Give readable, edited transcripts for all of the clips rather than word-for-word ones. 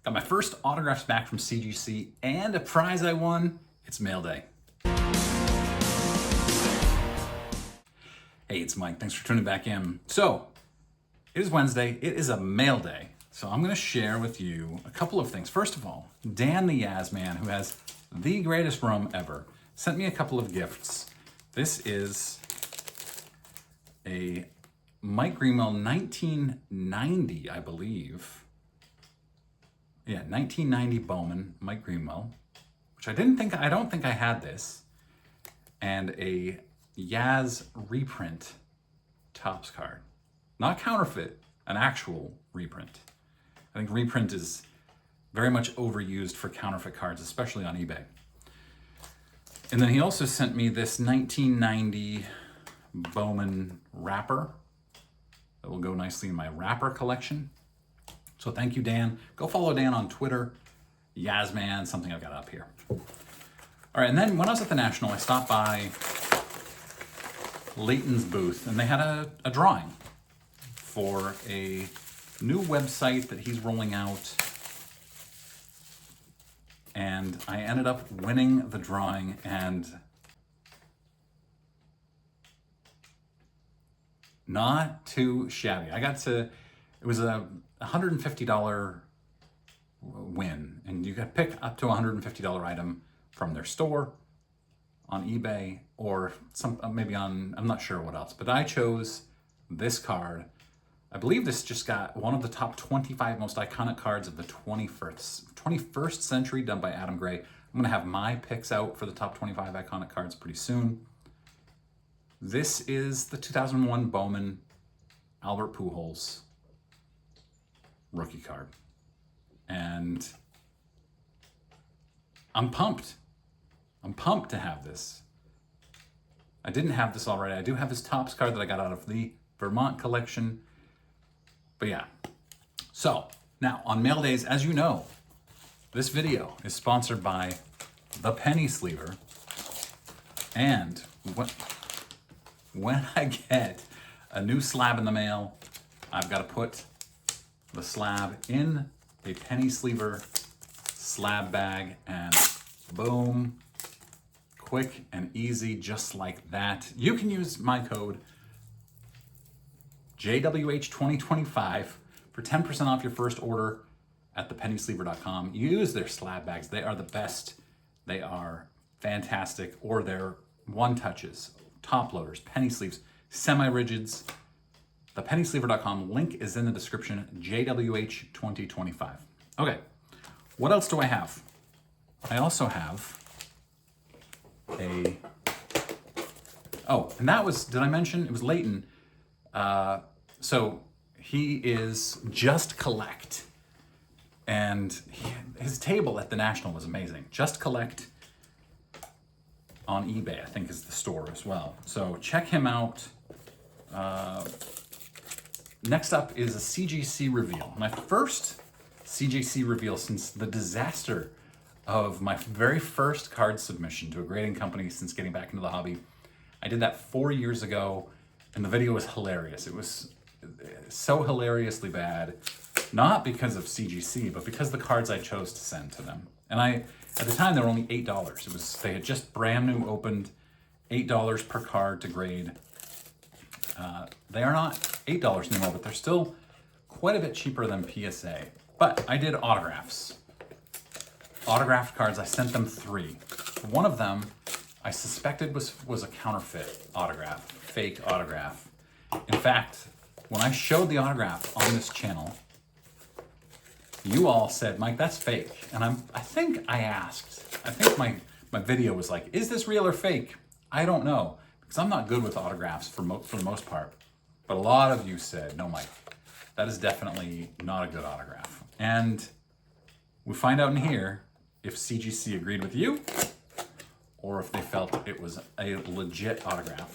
Got my first autographs back from CGC and a prize I won. It's mail day. Hey, it's Mike. Thanks for tuning back in. So, it is Wednesday. It is a mail day. So I'm going to share with you a couple of things. First of all, Dan the Yaz Man, who has the greatest room ever, sent me a couple of gifts. This is a Mike Greenwell 1990, I believe. Yeah, 1990 Bowman, Mike Greenwell, which I don't think I had this, and a Yaz reprint Topps card. Not counterfeit, an actual reprint. I think reprint is very much overused for counterfeit cards, especially on eBay. And then he also sent me this 1990 Bowman wrapper that will go nicely in my wrapper collection. So thank you, Dan. Go follow Dan on Twitter, Yazman, something I've got up here. All right, and then when I was at the National, I stopped by Leighton's booth, and they had a drawing for a new website that he's rolling out. And I ended up winning the drawing, and not too shabby. It was a $150 win, and you could pick up to a $150 item from their store on eBay or maybe on, I'm not sure what else, but I chose this card. I believe this just got one of the top 25 most iconic cards of the 21st century done by Adam Gray. I'm going to have my picks out for the top 25 iconic cards pretty soon. This is the 2001 Bowman Albert Pujols rookie card. And I'm pumped. I'm pumped to have this. I didn't have this already. I do have his Topps card that I got out of the Vermont collection. But yeah. So, now on mail days, as you know, this video is sponsored by the Penny Sleever. And when I get a new slab in the mail, I've got to put the slab in a Penny Sleever slab bag, and boom, quick and easy, just like that. You can use my code JWH2025 for 10% off your first order at thepennysleever.com. Use their slab bags. They are the best. They are fantastic. Or their one-touches, top loaders, penny sleeves, semi-rigids. Thepennysleever.com. Link is in the description. JWH2025. Okay, what else do I have? I also have and that was, did I mention? It was Leighton. So he is Just Collect. And his table at the National was amazing. Just Collect on eBay, I think, is the store as well. So check him out. Next up is a CGC reveal. My first CGC reveal since the disaster of my very first card submission to a grading company since getting back into the hobby. I did that 4 years ago, and the video was hilarious. It was so hilariously bad, not because of CGC, but because the cards I chose to send to them. And at the time, they were only $8. They had just brand new opened, $8 per card to grade. They are not $8 anymore, but they're still quite a bit cheaper than PSA. But I did autographs. Autographed cards, I sent them 3. One of them I suspected was a counterfeit autograph, fake autograph. In fact, when I showed the autograph on this channel, you all said, Mike, that's fake. And I think my video was like, is this real or fake? I don't know, because I'm not good with autographs for the most part. But a lot of you said, no, Mike, that is definitely not a good autograph. And we find out in here if CGC agreed with you or if they felt it was a legit autograph.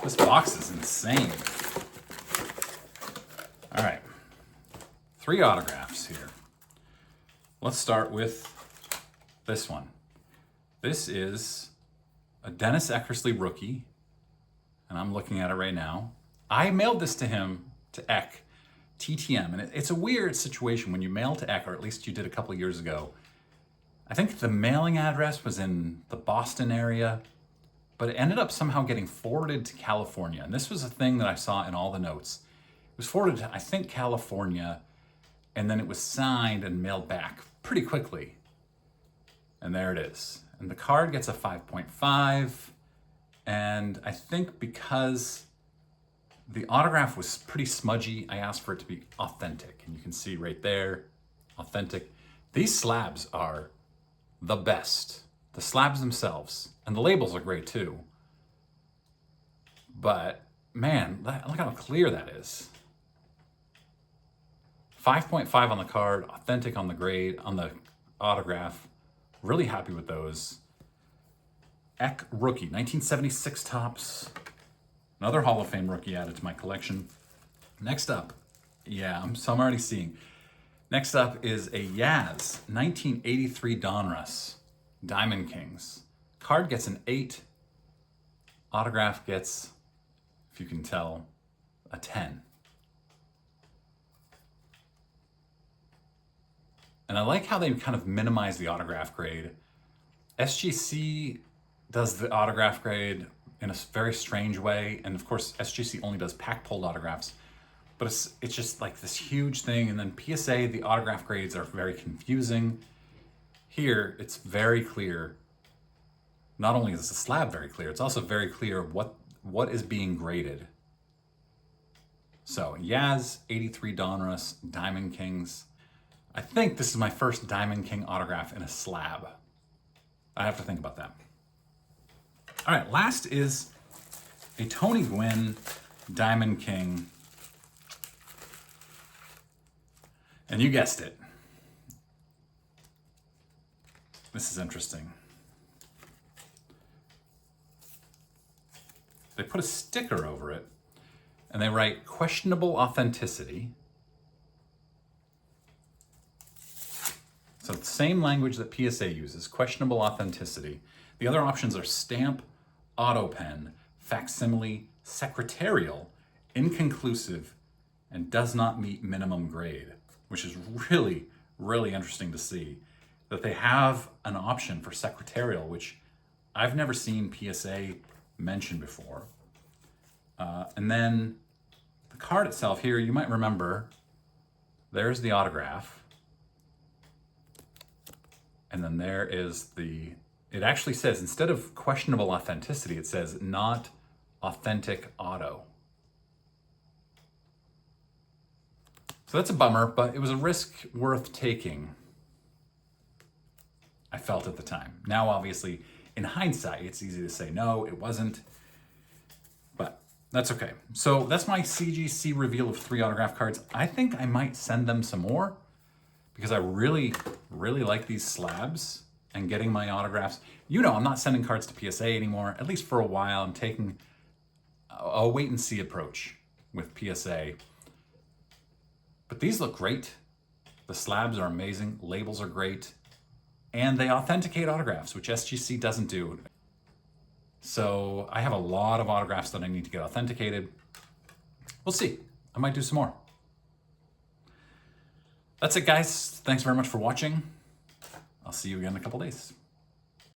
This box is insane. All right, 3 autographs here. Let's start with this one. This is a Dennis Eckersley rookie, and I'm looking at it right now. I mailed this to him, to Eck, TTM. And it's a weird situation when you mail to Eck, or at least you did a couple of years ago. I think the mailing address was in the Boston area, but it ended up somehow getting forwarded to California. And this was a thing that I saw in all the notes. It was forwarded to, I think, California, and then it was signed and mailed back pretty quickly. And there it is. And the card gets a 5.5. And I think because the autograph was pretty smudgy, I asked for it to be authentic. And you can see right there, authentic. These slabs are the best. The slabs themselves. And the labels are great too. But man, look how clear that is. 5.5 on the card, authentic on the grade, on the autograph. Really happy with those. Eck rookie, 1976 tops. Another Hall of Fame rookie added to my collection. Next up, I'm already seeing. Next up is a Yaz, 1983 Donruss, Diamond Kings. Card gets an 8. Autograph gets, if you can tell, a 10. And I like how they kind of minimize the autograph grade. SGC does the autograph grade in a very strange way. And of course, SGC only does pack-pulled autographs. But it's just like this huge thing. And then PSA, the autograph grades are very confusing. Here, it's very clear. Not only is the slab very clear, it's also very clear what is being graded. So, Yaz, 83 Donruss, Diamond Kings. I think this is my first Diamond King autograph in a slab. I have to think about that. All right, last is a Tony Gwynn Diamond King. And you guessed it. This is interesting. They put a sticker over it and they write questionable authenticity. So it's the same language that PSA uses, questionable authenticity. The other options are stamp, auto pen, facsimile, secretarial, inconclusive, and does not meet minimum grade, which is really, really interesting to see that they have an option for secretarial, which I've never seen PSA mention before. And then the card itself here, you might remember, there's the autograph. And then there is it actually says, instead of questionable authenticity, it says not authentic auto. So that's a bummer, but it was a risk worth taking, I felt at the time. Now, obviously, in hindsight, it's easy to say, no, it wasn't, but that's okay. So that's my CGC reveal of 3 autograph cards. I think I might send them some more because I really, really like these slabs and getting my autographs. You know, I'm not sending cards to PSA anymore, at least for a while. I'm taking a wait and see approach with PSA. But these look great. The slabs are amazing, labels are great, and they authenticate autographs, which SGC doesn't do. So I have a lot of autographs that I need to get authenticated. We'll see. I might do some more. That's it, guys. Thanks very much for watching. I'll see you again in a couple days.